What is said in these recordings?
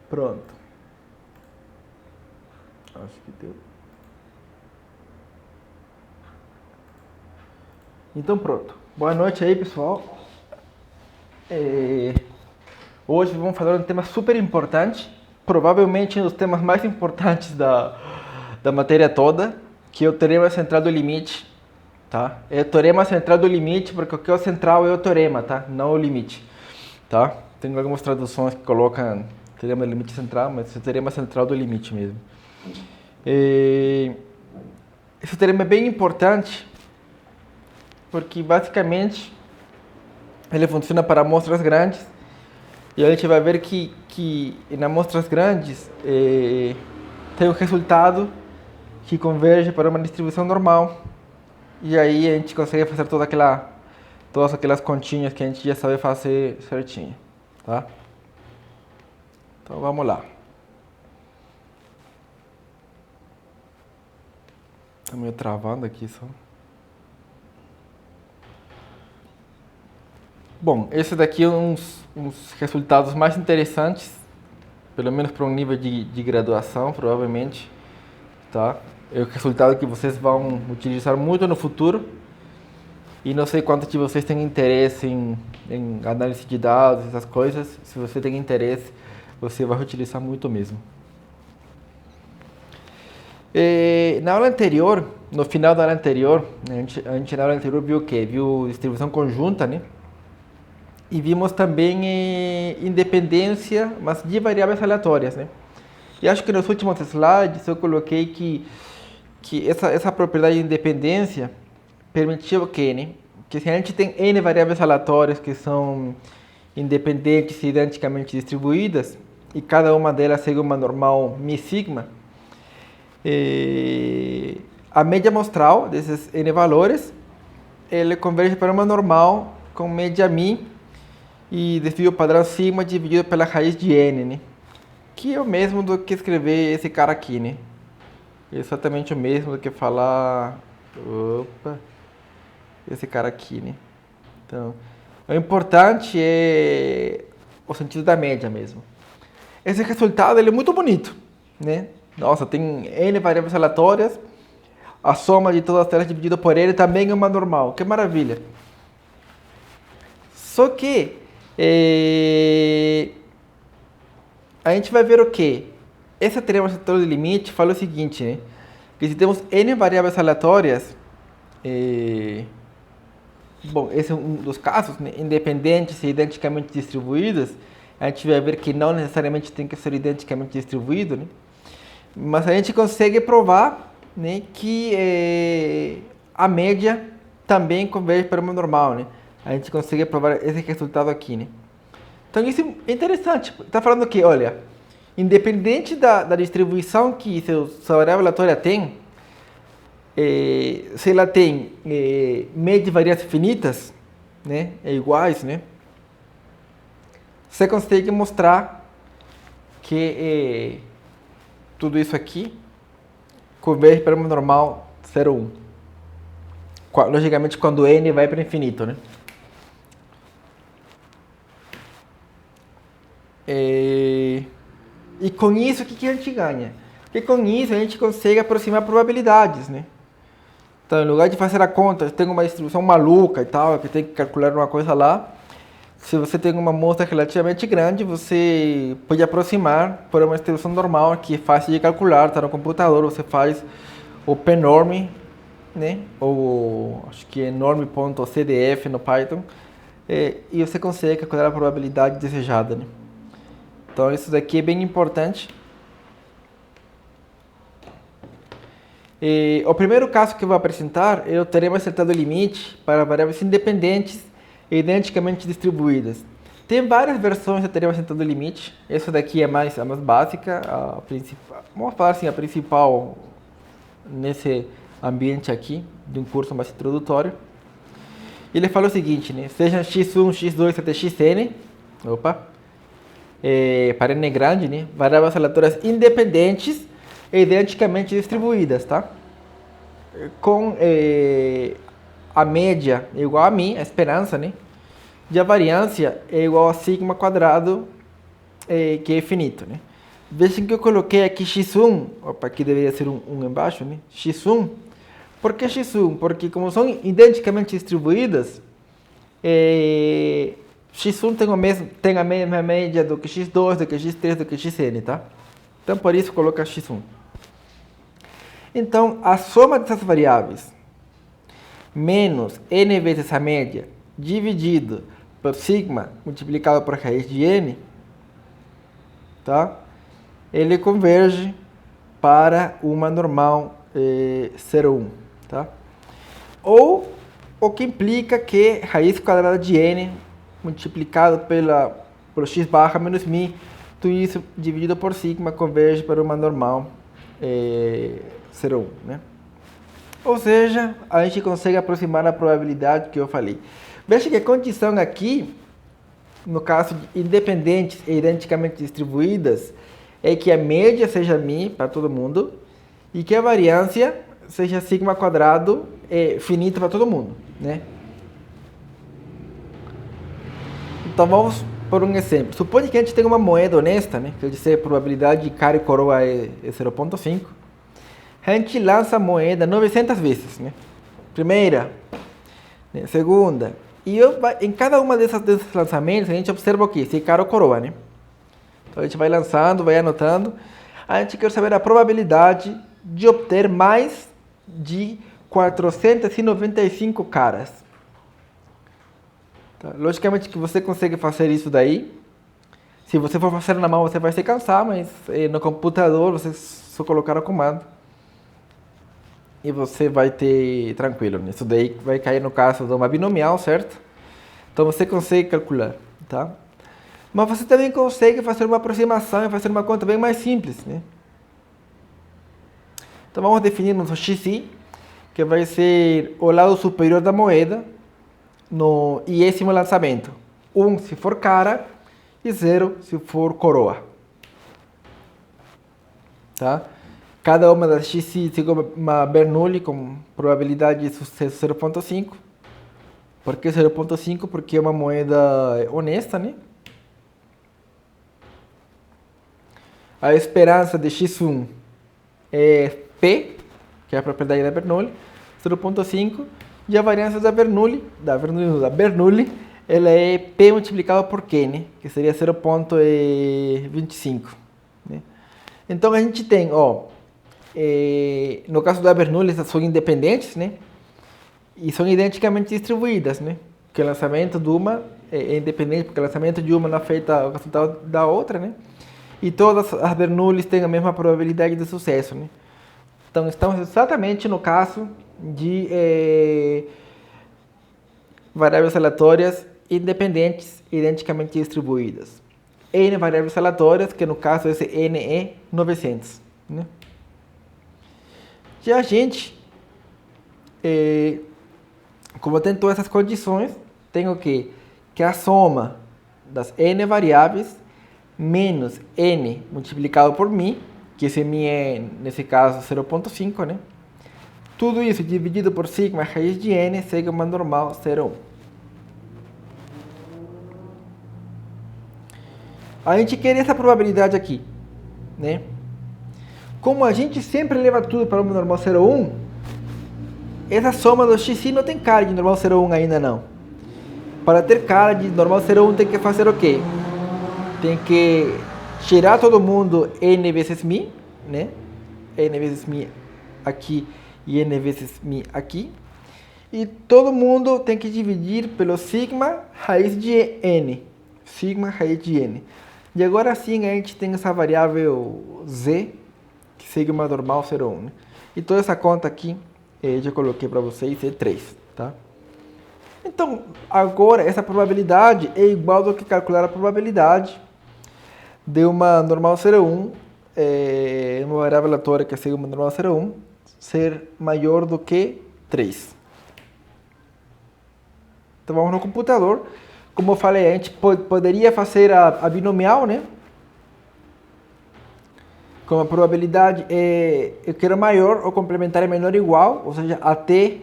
Pronto. Acho que deu. Então pronto. Boa noite aí, pessoal. Hoje vamos falar de um tema super importante, provavelmente um dos temas mais importantes da matéria toda, que é o teorema central do limite, tá? É o teorema central do limite, porque o que é o central é o teorema, tá? Não o limite, tá? Tem algumas traduções que colocam teorema do limite central, mas é o teorema central do limite mesmo. Esse teorema é bem importante, porque basicamente ele funciona para amostras grandes, e a gente vai ver que em amostras grandes tem um resultado que converge para uma distribuição normal, e aí a gente consegue fazer todas aquelas continhas que a gente já sabe fazer certinho, tá? Então vamos lá. Tá meio travando aqui só. Bom, esse daqui é uns resultados mais interessantes, pelo menos para um nível de graduação, provavelmente, tá? É o resultado que vocês vão utilizar muito no futuro, e não sei quantos de vocês têm interesse em análise de dados, essas coisas. Se você tem interesse, você vai utilizar muito mesmo. Na aula anterior, no final da aula anterior, a gente na aula anterior viu o quê? Viu distribuição conjunta, né? E vimos também independência, mas de variáveis aleatórias, né? E acho que nos últimos slides eu coloquei que essa propriedade de independência permitia o quê, né? Que se a gente tem n variáveis aleatórias que são independentes e identicamente distribuídas, e cada uma delas segue uma normal μ sigma, a média amostral desses n valores, ele converge para uma normal com média μ e desvio padrão sigma dividido pela raiz de n, né? Que é o mesmo do que escrever esse cara aqui, né? É exatamente o mesmo do que falar... Opa! Esse cara aqui, né? Então, o importante é o sentido da média mesmo. Esse resultado ele é muito bonito, né? Nossa, tem n variáveis aleatórias, a soma de todas elas dividida por n também é uma normal. Que maravilha! Só que a gente vai ver o quê? Esse teorema central do limite fala o seguinte, né? Que se temos n variáveis aleatórias, bom, esse é um dos casos, né? Independentes e identicamente distribuídas, a gente vai ver que não necessariamente tem que ser identicamente distribuído, né? Mas a gente consegue provar, né, que a média também converge para uma normal, né? A gente consegue provar esse resultado aqui, né? Então isso é interessante. Está falando que, olha, independente da distribuição que sua variável aleatória tem, se ela tem média e variâncias finitas, né, iguais, né, você consegue mostrar que tudo isso aqui converge para uma normal 0, 1. Logicamente, quando n vai para infinito, né? E com isso, o que a gente ganha? Porque com isso a gente consegue aproximar probabilidades, né? Então, em lugar de fazer a conta, tem uma distribuição maluca e tal, que tem que calcular uma coisa lá, se você tem uma amostra relativamente grande, você pode aproximar por uma distribuição normal, que é fácil de calcular, está no computador, você faz o pnorm, né? Ou acho que é norm.cdf no Python, e você consegue calcular a probabilidade desejada, né? Então isso daqui é bem importante. O primeiro caso que eu vou apresentar é o teorema central do limite para variáveis independentes e identicamente distribuídas. Tem várias versões do teorema central do limite. Essa daqui é a mais básica, a principal, vamos falar assim, a principal nesse ambiente aqui, de um curso mais introdutório. Ele fala o seguinte, né? Seja x1, x2 até xn, para n grande, né? Variáveis aleatórias independentes e identicamente distribuídas, tá? Com a média é igual a μ, a esperança, né? E a variância é igual a sigma quadrado, que é finito, né? Vejam que eu coloquei aqui x1, opa, aqui deveria ser um embaixo, né? x1. Por que x1? Porque como são identicamente distribuídas, x1 tem a mesma média do que x2, do que x3, do que xn, tá? Então, por isso, coloca x1. Então, a soma dessas variáveis menos n vezes a média dividido por sigma multiplicado por raiz de n, tá? Ele converge para uma normal 0,1, tá? Ou o que implica que raiz quadrada de n multiplicado por x barra menos mi, tudo isso dividido por sigma converge para uma normal 0,1, né? Ou seja, a gente consegue aproximar a probabilidade que eu falei. Veja que a condição aqui, no caso de independentes e identicamente distribuídas, é que a média seja mi para todo mundo e que a variância seja sigma quadrado finito para todo mundo, né? Então vamos por um exemplo. Suponha que a gente tem uma moeda honesta, né? Quer dizer, a probabilidade de cara e coroa é 0,5. A gente lança a moeda 900 vezes, né? Primeira, né? Segunda. E em cada uma desses lançamentos a gente observa o quê? Se é cara ou coroa, né? Então a gente vai lançando, vai anotando. A gente quer saber a probabilidade de obter mais de 495 caras. Tá? Logicamente que você consegue fazer isso daí. Se você for fazer na mão, você vai se cansar, mas no computador você só colocar o comando e você vai ter tranquilo. Né? Isso daí vai cair no caso de uma binomial, certo? Então você consegue calcular, tá? Mas você também consegue fazer uma aproximação e fazer uma conta bem mais simples, né? Então vamos definir nosso xi, que vai ser o lado superior da moeda no iésimo lançamento. 1 se for cara e 0 se for coroa. Tá? Cada uma das xi tem uma Bernoulli com probabilidade de sucesso 0,5. Por que 0,5? Porque é uma moeda honesta, né? A esperança de x1 é P, que é a propriedade da Bernoulli, 0,5. E a variância da Bernoulli, ela é P multiplicado por Q, né? Que seria 0,25. Né? Então a gente tem, no caso da Bernoulli, essas são independentes, né? E são identicamente distribuídas, né? Porque o lançamento de uma é independente, porque o lançamento de uma não afeta o resultado da outra, né? E todas as Bernoullis têm a mesma probabilidade de sucesso, né? Então estamos exatamente no caso de variáveis aleatórias independentes identicamente distribuídas. N variáveis aleatórias, que no caso esse N é 900, né? Já a gente, como tem todas essas condições, tem o quê? Que a soma das N variáveis menos N multiplicado por mi, que esse mi é, nesse caso, 0,5, né? Tudo isso dividido por sigma raiz de N, segue uma normal 0,1. A gente quer essa probabilidade aqui, né? Como a gente sempre leva tudo para uma normal 0,1, essa soma do xi não tem cara de normal 0,1 ainda não. Para ter cara de normal 0,1 tem que fazer o quê? Tem que tirar todo mundo n vezes mi, né? N vezes mi aqui e n vezes mi aqui. E todo mundo tem que dividir pelo sigma raiz de n. Sigma raiz de n. E agora sim a gente tem essa variável z, que segue uma normal 0,1. Né? E toda essa conta aqui, eu já coloquei para vocês, é 3. Tá? Então, agora essa probabilidade é igual do que calcular a probabilidade de uma normal 0,1, uma variável aleatória que segue uma normal 0,1, ser maior do que 3. Então vamos no computador. Como eu falei, a gente poderia fazer a binomial, né? Com a probabilidade eu quero maior, o complementar é menor ou igual, ou seja, até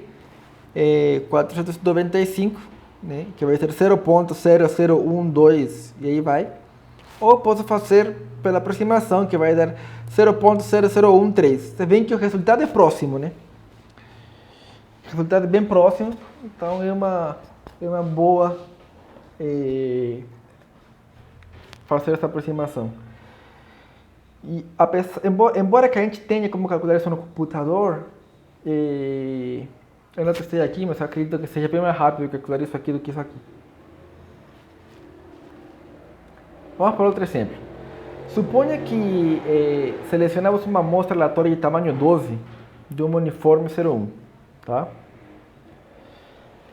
495, né? Que vai ser 0,0012 e aí vai. ou posso fazer pela aproximação, que vai dar 0,0013. Você vê que o resultado é próximo, né? O resultado é bem próximo, então é uma boa fazer essa aproximação. E embora que a gente tenha como calcular isso no computador, eu não testei aqui, mas eu acredito que seja bem mais rápido calcular isso aqui do que isso aqui. Vamos para outro exemplo. Suponha que selecionamos uma amostra aleatória de tamanho 12 de um uniforme 01, tá?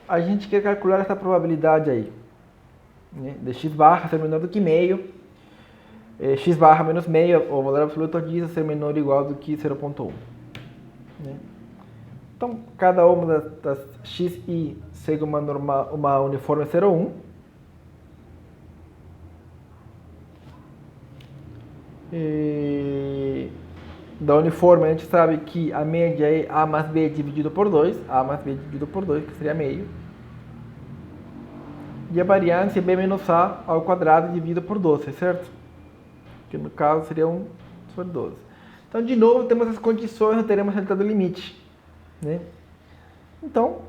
A gente quer calcular essa probabilidade aí, né? De x barra ser menor do que meio, x barra menos meio, o valor absoluto disso ser menor ou igual do que 0,1. Né? Então, cada uma das xi segue uma uniforme 01. Da uniforme a gente sabe que a média é A mais B dividido por 2, A mais B dividido por 2, que seria meio. E a variância é B menos A ao quadrado dividido por 12, certo? Que no caso seria 1 sobre 12. Então, de novo, temos as condições, não teremos resultado limite. Né? Então,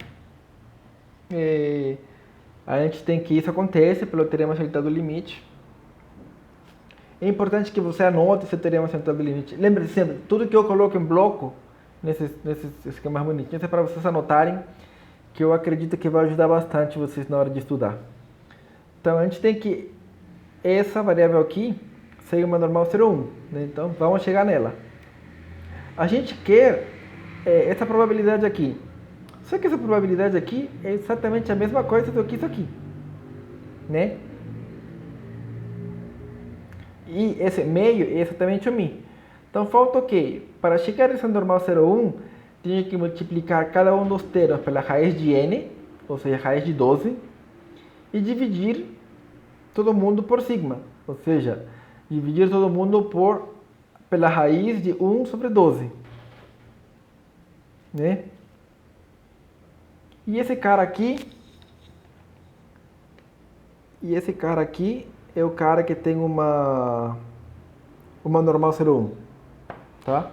a gente tem que isso acontece pelo teorema resultado limite. É importante que você anote esse teorema resultado limite. Lembre-se sempre, tudo que eu coloco em bloco, nesses esquemas bonitinhos, é para vocês anotarem, que eu acredito que vai ajudar bastante vocês na hora de estudar. Então, a gente tem que essa variável aqui seja uma normal 01. Né? Então, vamos chegar nela. A gente quer essa probabilidade aqui. Só que essa probabilidade aqui é exatamente a mesma coisa do que isso aqui. Né? E esse meio é exatamente o mi. Então, falta o quê? Para chegar nessa normal 01, tenho que multiplicar cada um dos termos pela raiz de n, ou seja, raiz de 12, e dividir todo mundo por sigma, ou seja, dividir todo mundo pela raiz de 1 sobre 12. Né? E esse cara aqui é o cara que tem uma normal 01, tá?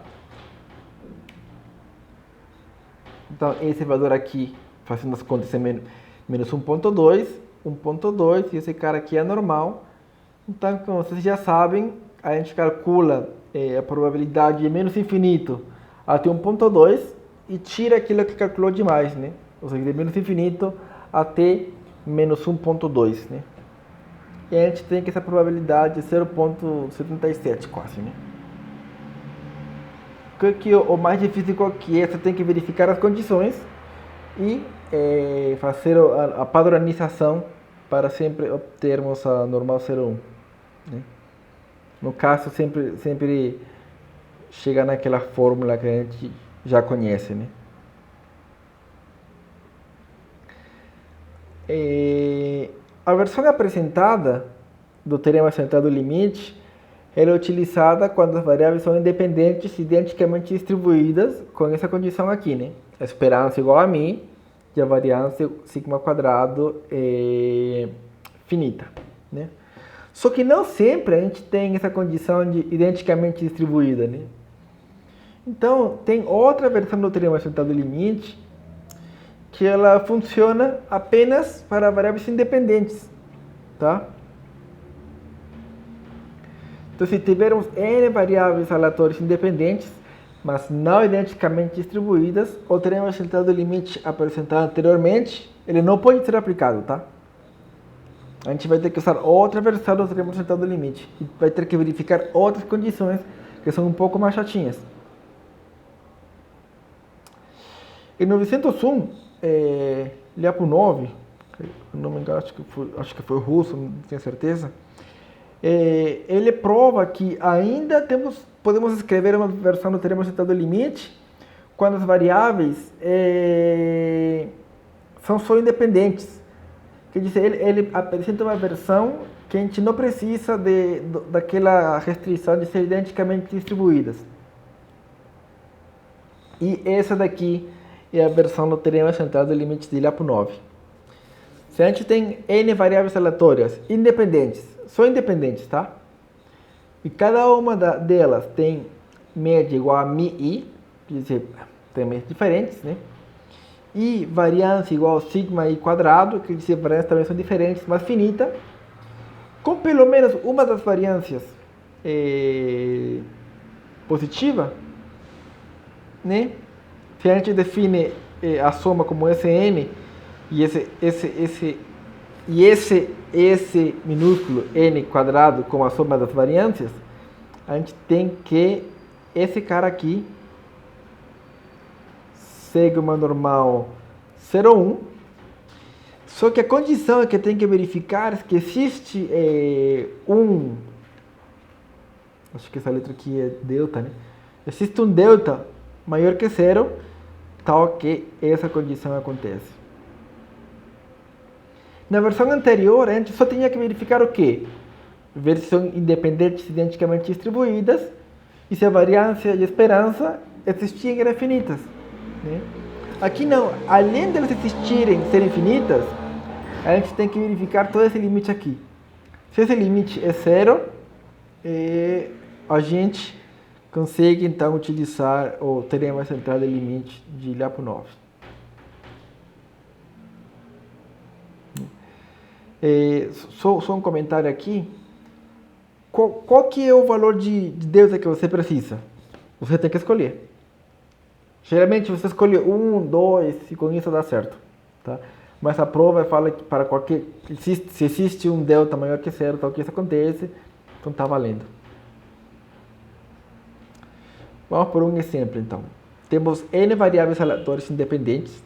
Então, esse valor aqui, fazendo as contas, é menos 1,2, 1,2, e esse cara aqui é normal. Então, como vocês já sabem, a gente calcula a probabilidade de menos infinito até 1,2 e tira aquilo que calculou demais, né? Ou seja, de menos infinito até menos 1,2, né? E a gente tem que essa probabilidade de 0,77 quase, né? O mais difícil que é, você tem que verificar as condições e fazer a padronização para sempre obtermos a normal 01. Né? No caso, sempre chega naquela fórmula que a gente já conhece. Né? A versão apresentada do teorema central do limite ela é utilizada quando as variáveis são independentes e identicamente distribuídas com essa condição aqui, né? A esperança igual a μ e a variância sigma quadrado é finita, né? Só que não sempre a gente tem essa condição de identicamente distribuída, né? Então, tem outra versão do teorema central do limite que ela funciona apenas para variáveis independentes, tá? Então, se tivermos n variáveis aleatórias independentes, mas não identicamente distribuídas, o teorema central do limite apresentado anteriormente, ele não pode ser aplicado, tá? A gente vai ter que usar outra versão do teorema central do limite e vai ter que verificar outras condições que são um pouco mais chatinhas. Em 901, Lyapunov, não me engano, acho que foi russo, não tenho certeza, ele prova que ainda podemos escrever uma versão do teorema central do limite quando as variáveis são só independentes. Quer dizer, ele apresenta uma versão que a gente não precisa daquela restrição de ser identicamente distribuídas. E essa daqui é a versão do teorema central do limite de Lyapunov. Se a gente tem n variáveis aleatórias independentes, só independentes, tá? e cada uma delas tem média igual a μi, quer dizer, tem médias diferentes, né? E variância igual a sigma i quadrado, quer dizer, variâncias também são diferentes, mas finita, com pelo menos uma das variâncias positiva, né? Se a gente define a soma como Sn e esse minúsculo n quadrado como a soma das variâncias, a gente tem que esse cara aqui, sigma normal 0,1, só que a condição que tem que verificar é que existe acho que essa letra aqui é delta, né? Existe um delta maior que zero, tal que essa condição acontece. Na versão anterior, a gente só tinha que verificar o quê? Ver se são independentes identicamente distribuídas e se a variância e a esperança existiam e eram infinitas, né? Aqui não, além delas existirem e serem infinitas, a gente tem que verificar todo esse limite aqui. Se esse limite é zero, a gente consegue então utilizar o teorema central de limite de Lyapunov. Só um comentário aqui. Qual que é o valor de delta que você precisa? Você tem que escolher. Geralmente você escolhe 1, 2 e com isso dá certo, tá? Mas a prova fala que para se existe um delta maior que zero, tal que isso acontece, então está valendo. Vamos por um exemplo então. Temos n variáveis aleatórias independentes,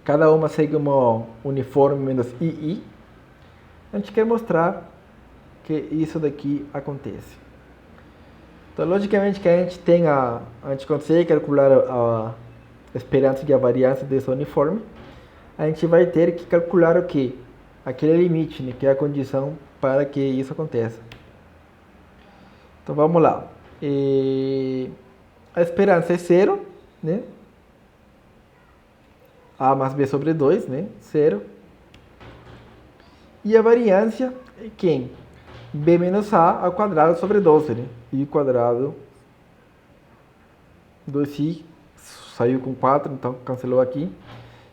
cada uma segue uma uniforme menos ii. A gente quer mostrar que isso daqui acontece. Então, logicamente que a gente consegue calcular a esperança e a variância dessa uniforme. A gente vai ter que calcular o quê? Aquele limite, né, que é a condição para que isso aconteça. Então vamos lá. A esperança é zero, né? A mais b sobre 2, né? Zero. E a variância é quem? B menos A ao quadrado sobre 12, né? I quadrado 2i saiu com 4, então cancelou aqui.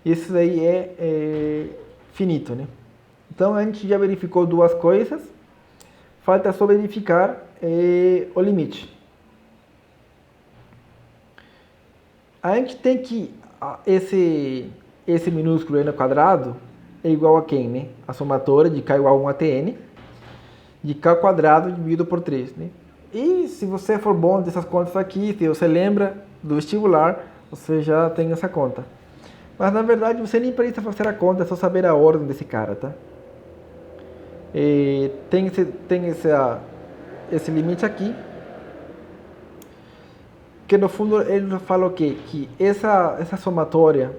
Isso daí é finito, né? Então a gente já verificou duas coisas, falta só verificar o limite. A gente tem que esse minúsculo n ao quadrado é igual a quem, né? A somatória de k igual a 1 até n de k ao quadrado dividido por 3, né? E se você for bom dessas contas aqui, se você lembra do vestibular, você já tem essa conta. Mas na verdade você nem precisa fazer a conta, é só saber a ordem desse cara, tá? Tem esse limite aqui, que no fundo ele fala o quê? Que essa somatória,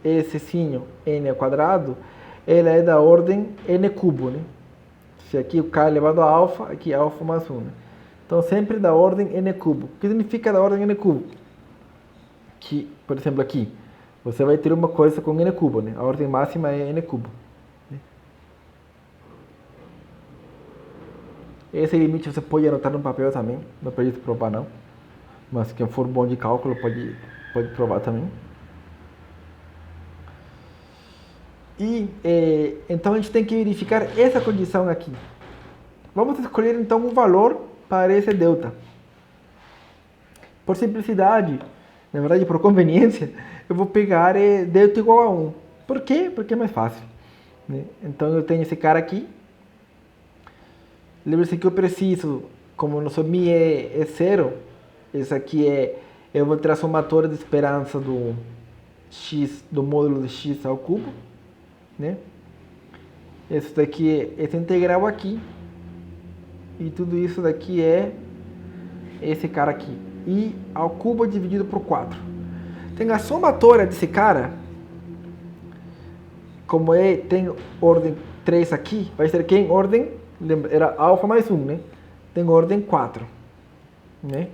esse sinho n ao quadrado, ela é da ordem n cubo, né? Se aqui o k elevado a alfa, aqui alfa mais 1, né? Então sempre da ordem n cubo. O que significa da ordem n cubo? Que, por exemplo, aqui, você vai ter uma coisa com n cubo, né? A ordem máxima é n cubo. Né? Esse limite você pode anotar no papel também, não precisa provar não. Mas quem for bom de cálculo pode provar também. E então a gente tem que verificar essa condição aqui. Vamos escolher então um valor para esse delta. Por simplicidade, na verdade por conveniência, eu vou pegar delta igual a 1. Por quê? Porque é mais fácil, né? Então eu tenho esse cara aqui. Lembre-se que eu preciso, como o nosso mi é zero, esse aqui eu vou ter a somatória de esperança do x, do módulo de x ao cubo, né? Esse daqui é esse integral aqui. E tudo isso daqui é esse cara aqui. I ao cubo dividido por 4. Tem a somatória desse cara, como tem ordem 3 aqui, vai ser quem? Ordem, lembra, era alfa mais 1, né? Tem ordem 4, né?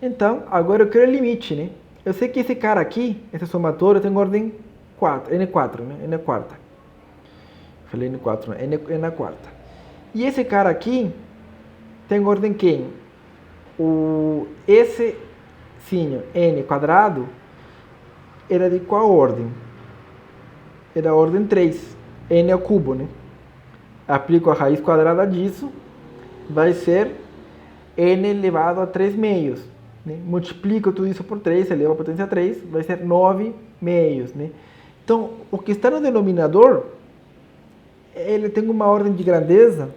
Então, agora eu quero o limite, né? Eu sei que esse cara aqui, essa somatória, tem ordem 4, n4, né? n é quarta. Falei n4, né? n é quarta. E esse cara aqui tem ordem quem? Esse sinho n quadrado era de qual ordem? Era a ordem 3, n ao cubo, né? Aplico a raiz quadrada disso, vai ser n elevado a 3 meios. Né? Multiplico tudo isso por 3, eleva a potência 3, vai ser 9 meios. Né? Então, o que está no denominador, ele tem uma ordem de grandeza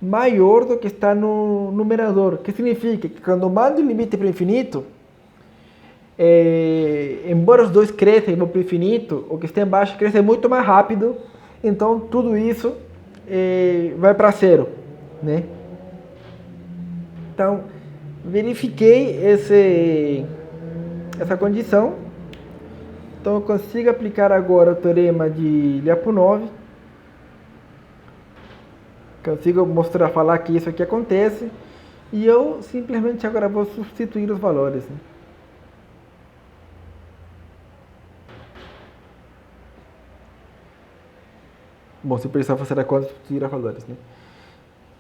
maior do que está no numerador. Que significa que quando mando o limite para o infinito, embora os dois crescem para o infinito, o que está embaixo cresce muito mais rápido, então tudo isso vai para zero. Né? Então, verifiquei essa condição. Então, eu consigo aplicar agora o teorema de Lyapunov. Consigo mostrar, falar que isso aqui acontece. E eu simplesmente agora vou substituir os valores. Né? Bom, se precisar fazer a conta, substituir os valores. Né?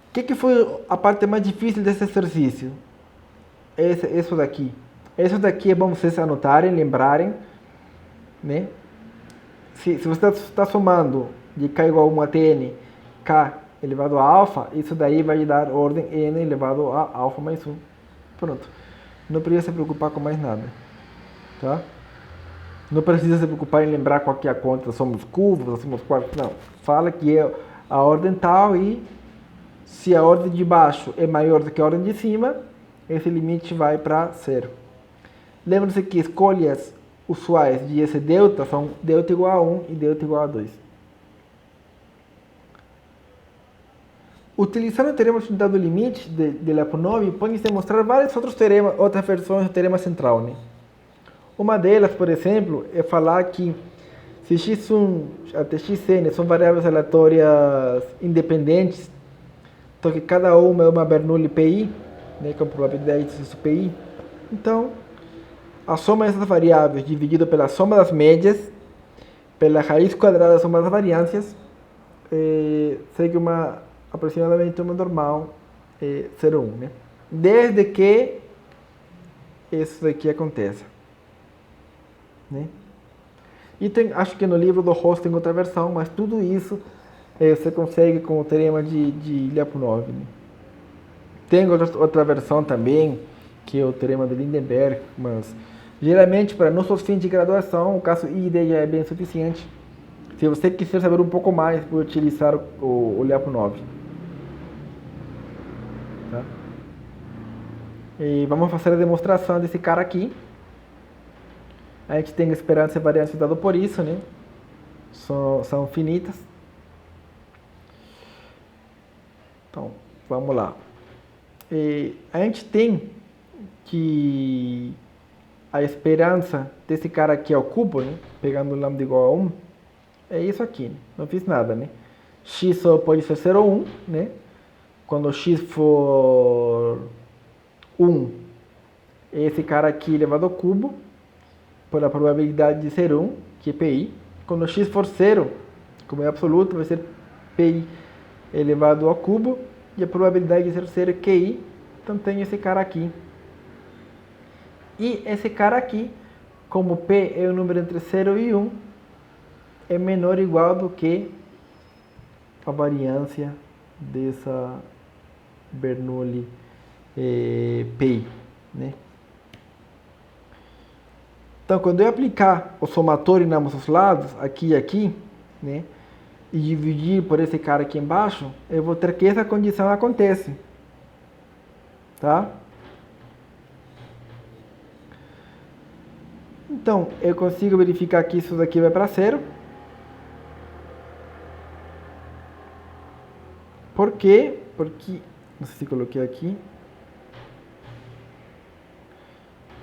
O que foi a parte mais difícil desse exercício? Isso daqui. Isso daqui é bom vocês anotarem, lembrarem. Né? Se você está somando de k igual a 1 até n, k elevado a alfa, isso daí vai dar ordem n elevado a alfa mais 1. Pronto. Não precisa se preocupar com mais nada. Tá? Não precisa se preocupar em lembrar qual que é a conta, somos cubos, somos quartos. Não. Fala que é a ordem tal e se a ordem de baixo é maior do que a ordem de cima, esse limite vai para zero. Lembre-se que escolhas usuais de esse delta são delta igual a 1 e delta igual a 2. Utilizando o teorema de unidade do limite de Lyapunov, pode-se demonstrar vários outros teoremas, outras versões do teorema central. Né? Uma delas, por exemplo, é falar que se x1 até xn são variáveis aleatórias independentes, então que cada uma é uma Bernoulli PI, né, com probabilidade de sucesso PI, então a soma dessas variáveis dividida pela soma das médias, pela raiz quadrada da soma das variâncias, segue aproximadamente uma normal 0,1. Né? Desde que isso daqui aconteça. Né? E acho que no livro do Ross tem outra versão, mas tudo isso você consegue com o teorema de Lyapunov. Né? Tem outra versão também, que é o teorema de Lindenberg, mas geralmente para nossos fins de graduação, o caso ID já é bem suficiente. Se você quiser saber um pouco mais, pode utilizar o Lyapunov. Tá? E vamos fazer a demonstração desse cara aqui. A gente tem esperança e variância dado por isso, né? São finitas. Então, vamos lá. A gente tem que a esperança desse cara aqui ao cubo, né? Pegando o lambda igual a 1, é isso aqui. Né? Não fiz nada, né? X só pode ser 0 ou 1, né? Quando x for 1, esse cara aqui elevado ao cubo, pela probabilidade de ser 1, que é pi. Quando x for 0, como é absoluto, vai ser pi elevado ao cubo, e a probabilidade de ser 0 é qi. Então tem esse cara aqui. E esse cara aqui, como p é um número entre 0 e 1, é menor ou igual do que a variância dessa Bernoulli pi. Né? Então, quando eu aplicar o somatório em ambos os lados, aqui e aqui, né, e dividir por esse cara aqui embaixo, eu vou ter que essa condição acontece. Tá? Então, eu consigo verificar que isso daqui vai para 0. Por quê? Porque, não sei se coloquei aqui.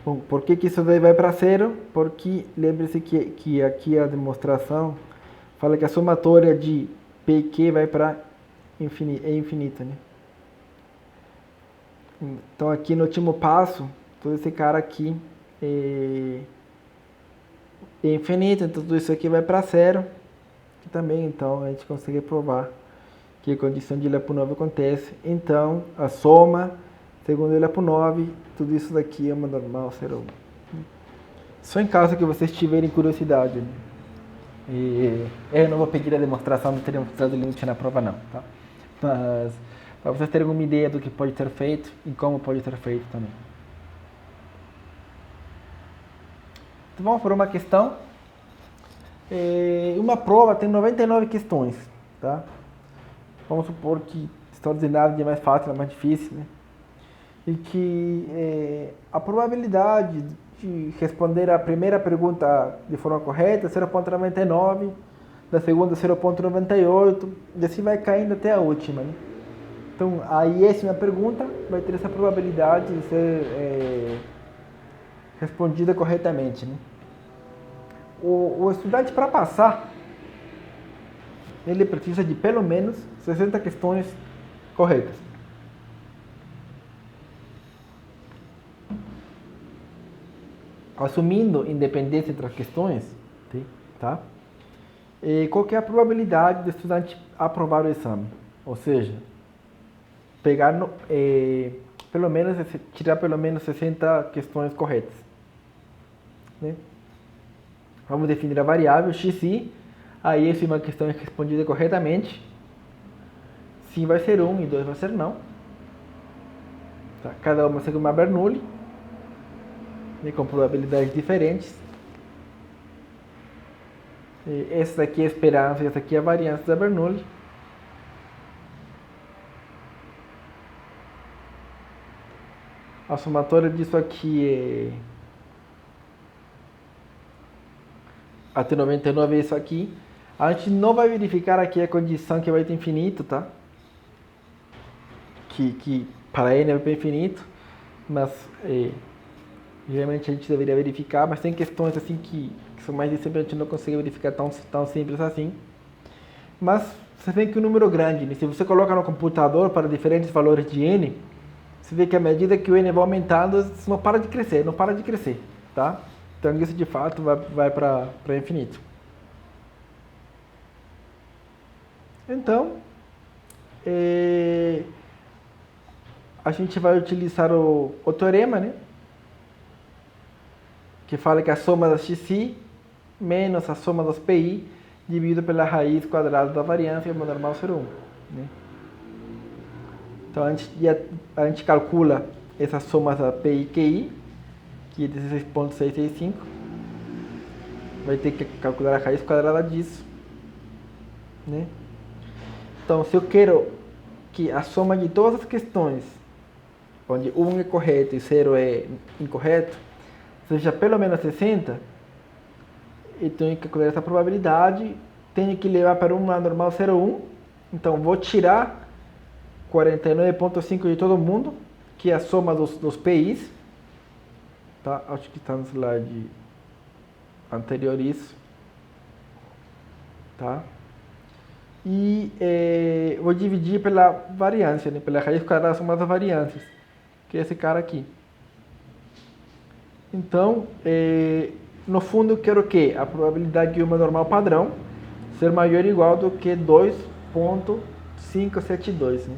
Bom, por que isso daí vai para 0? Porque lembre-se que aqui a demonstração fala que a somatória de PQ vai para infinita, né? Então aqui no último passo, todo esse cara aqui é infinito, então tudo isso aqui vai para 0. E também então a gente consegue provar que a condição de Lyapunov acontece. Então, a soma, segundo Lyapunov, tudo isso daqui é uma normal 0,1. Só em caso que vocês tiverem curiosidade, né? E eu não vou pedir a demonstração, não teria mostrado o limite na prova não, tá? Mas para vocês terem uma ideia do que pode ser feito e como pode ser feito também. Então vamos por uma questão. Uma prova tem 99 questões, tá? Vamos supor que extraordinário é mais fácil, é mais difícil, né? E que a probabilidade de responder a primeira pergunta de forma correta é 0,99, da segunda 0,98, e assim vai caindo até a última, né? Então, a décima pergunta vai ter essa probabilidade de ser respondida corretamente, né? O estudante, para passar, ele precisa de pelo menos 60 questões corretas. Assumindo independência entre as questões, tá? E qual que é a probabilidade do estudante aprovar o exame? Ou seja, pegar tirar pelo menos 60 questões corretas, né? Vamos definir a variável xi. Aí, se uma questão é respondida corretamente, sim vai ser 1 e 2 vai ser não. Tá? Cada uma segue uma Bernoulli, né, com probabilidades diferentes. E essa daqui é a esperança e essa aqui é a variância da Bernoulli. A somatória disso aqui é até 99 é isso aqui. A gente não vai verificar aqui a condição que vai ter infinito, tá? Que para n vai para infinito, mas geralmente a gente deveria verificar, mas tem questões assim que são mais de sempre, a gente não consegue verificar tão simples assim. Mas você vê que o número grande, né? Se você coloca no computador para diferentes valores de n, você vê que à medida que o n vai aumentando, isso não para de crescer, tá? Então isso de fato vai para infinito. Então, a gente vai utilizar o teorema, né? Que fala que a soma das xi menos a soma dos pi dividido pela raiz quadrada da variância é uma normal 0,1. Né? Então a gente calcula essa soma da pi e qi, que é 16,665. Vai ter que calcular a raiz quadrada disso, né? Então, se eu quero que a soma de todas as questões, onde 1 é correto e 0 é incorreto, seja pelo menos 60, eu tenho que calcular essa probabilidade, tenho que levar para uma normal 0,1, então vou tirar 49,5 de todo mundo, que é a soma dos PIs, tá? Acho que está no slide anterior isso, tá? E vou dividir pela variância, né? Pela raiz quadrada da soma das variâncias, que é esse cara aqui. Então, no fundo eu quero o quê? A probabilidade de uma normal padrão ser maior ou igual do que 2,572, né?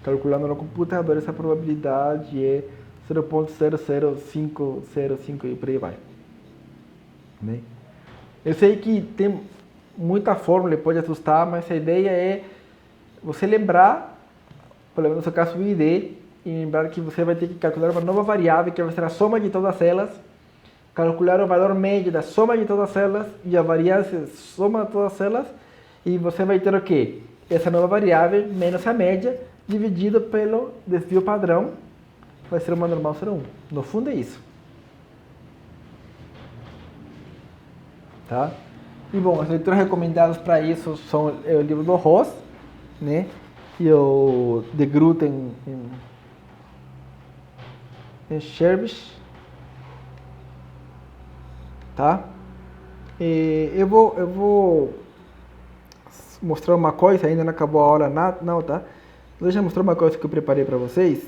Calculando no computador, essa probabilidade é 0,00505 e por aí vai. Né? Eu sei que tem muita fórmula, pode assustar, mas a ideia é você lembrar, pelo menos no seu caso o ID, e lembrar que você vai ter que calcular uma nova variável, que vai ser a soma de todas elas, calcular o valor médio da soma de todas elas e a variância soma de todas elas, e você vai ter o quê? Essa nova variável menos a média, dividido pelo desvio padrão, vai ser uma normal 0,1. No fundo é isso. Tá? E bom, as leituras recomendadas para isso são o livro do Ross, né? E o De Groot em Scherbisch, tá? Eu vou mostrar uma coisa, ainda não acabou a aula não, tá? Deixa eu mostrar uma coisa que eu preparei para vocês.